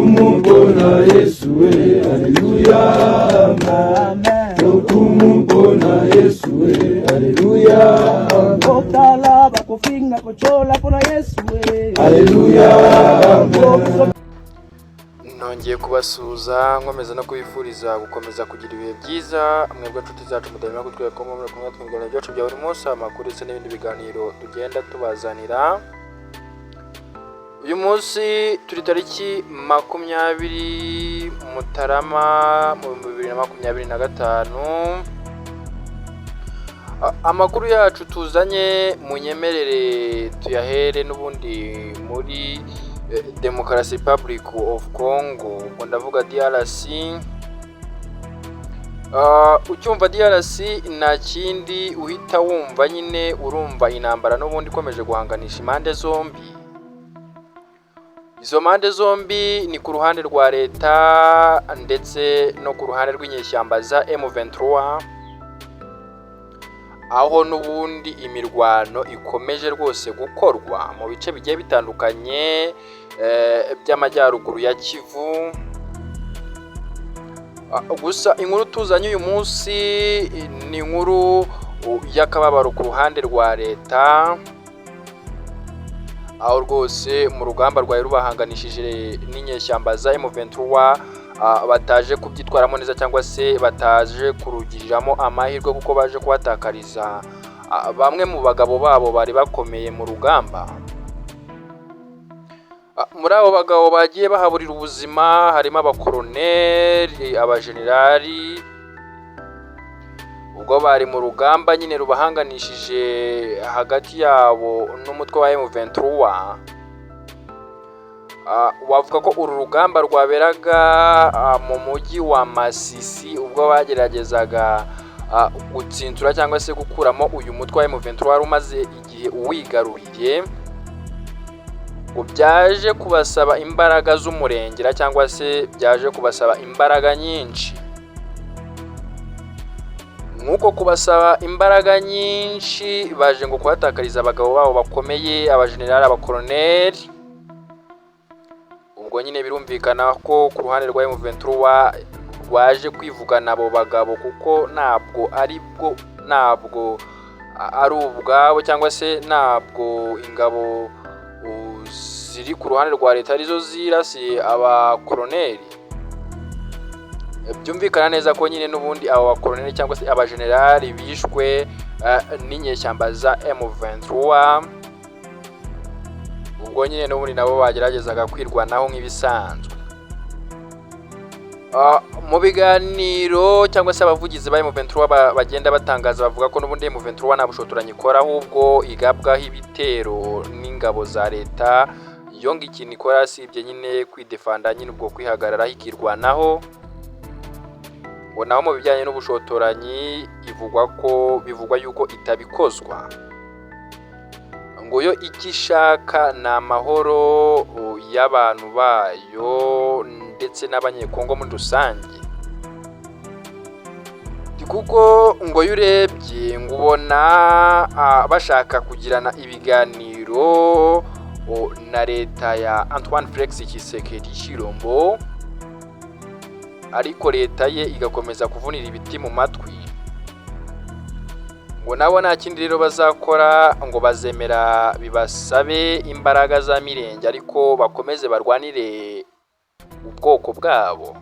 Nokumubona Yesu we, haleluya, amen. Nokumubona Yesu we, haleluya, okala bakufinga kuchola kuna Yesu we, haleluya, amen. Nongeye kubasuhuza nkomeza no kubifuriza gukomeza kugira ibihe byiza mwebwe nshuti zacu mudahwema kutwereka ko muri kumwe twingana byacu bya buri munsi, amakuru ndetse n'ibindi biganiro tugenda tubazanira. Uyu munsi turi tariki 20 Mutarama mu 2025. Amakuru yacu tuzanye munyemerere tuyahere n'ubundi muri Democracy Republic of Congo, ngo ndavuga DRC. Ucyumva DRC nta kindi uhita wumva nyine urumva intambara n'ubundi ikomeje guhanganisha impande zombi. Izo mpande zombi ni ku ruhande rwa leta ndetse no ku ruhande rw'inyeshyamba za M23, aho n'ubundi imirwano ikomeje rwose gukorwa mu bice bigiye bitandukanye by'amajyaruguru ya Kivu. Gusa inkuru tuzanye uyu munsi ni inkuru y'akababaro ku ruhande rwa leta, aho rwose mu rugamba rwari rubahanganishije n'inyeshyamba za M23 bataje kubyitwaramo neza cyangwa se bataje kurugiriramo amahirwe kuko baje kubatakariza bamwe mu bagabo babo bari bakomeye mu rugamba. Muri abo bagabo bagiye bahaburira ubuzima harimo abakoloneli, abajenerali, ubwo bari mu rugamba nyine rubahanganishije hagati yabo n'umutwe wa M23. Wavuga ko uru rugamba rwaberaga mu mujyi wa Masisi, ubwo bageragezaga gutsintura cyangwa se gukuramo uyu mutwe wa M23 wari umaze igihe uwigaruriye. Ngo byaje kubasaba imbaraga z'umurengera cyangwa se byaje kubasaba imbaraga nyinshi. Nuko kubasaba imbaraga nyinshi baje ngo kuhatakariza abagabo babo bakomeye, abajenerali, abakoloneli. Ubwo nyine birumvikana ko ku ruhande rwa M23 rwaje kwivugana abo bagabo kuko ntabwo ari ubwabo cyangwa se ntabwo ingabo ziri ku ruhande rwa leta arizo zirasiye abakoloneli. Byumvikana neza ko nyine n'ubundi abo bakoloneli cyangwa se abajenerali bishwe n'inyeshyamba za M23. Ubwo nyine n'ubundi nabo bageragezaga kwirwanaho nk'ibisanzwe. Mu biganiro cyangwa se abavugizi ba M23 bagenda batangaza bavuga ko n'ubundi M23 nta bushotoranyi ikora, ahubwo igabwaho ibitero n'ingabo za leta. Iyo ngiki nikora asibye nyine kwidefanda nyine ubwo kwihagararaho ikirwanaho. Ngo naho mu bijyanye n'ubushotoranyi bivugwa yuko itabikozwa. Ngo yo ikishaka na amahoro y'abantu bayo ndetse n'abanyekongo muri rusange. Kuko ngo yurebye ngo ubona bashaka kugirana ibiganiro na leta ya Antoine Felix Tshisekedi Tshilombo, ariko leta ye igakomeza kuvunira ibiti mu matwi. Ngo nabo nta kindi rero bazakora ngo bazemera bibasabe imbaraga za mirenge, ariko bakomeze barwanire ubwoko bwabo.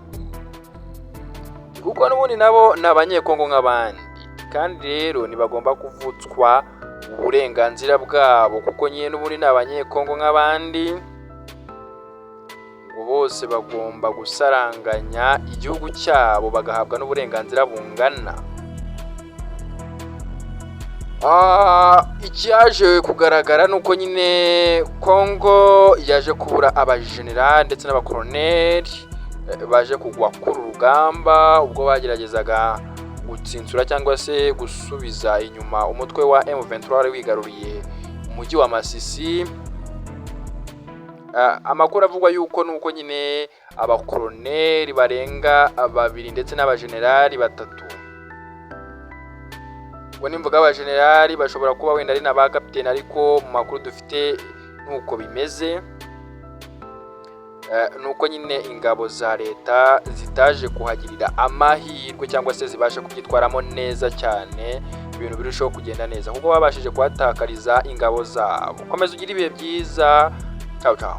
Kuko n'ubundi nabo ni abanyekongo nk'abandi, kandi rero ntibagomba kuvutswa uburenganzira bwabo kuko nyine n'ubundi ni abanyekongo nk'abandi. Ngo bose bagomba gusaranganya igihugu cyabo bagahabwa n'uburenganzira bungana. Ikiyaje kugaragara nuko nyine Kongo yaje kubura abajenerali ndetse n'abakoloneli baje kugwa kuri urugamba ubwo bageragezaga gutsinsura cyangwa se gusubiza inyuma umutwe wa M23 wari wigaruriye umujyi wa Masisi. Amakuru avugwa yuko nuko nyine abakoloneli barenga 2 ndetse n'abajenerali 3. Ngo nimvuga abajenerali bashobora kuba wenda ari n'aba capitaine, ariko mu makuru dufite nuko bimeze. nuko nyine ingabo za leta zitaje kuhagirira amahirwe cyangwa se zibasha kubyitwaramo neza cyane ibintu birushaho kugenda neza kuko babashije kuhatakariza ingabo zabo. Komeza ugire ibihe byiza. Ciao ciao.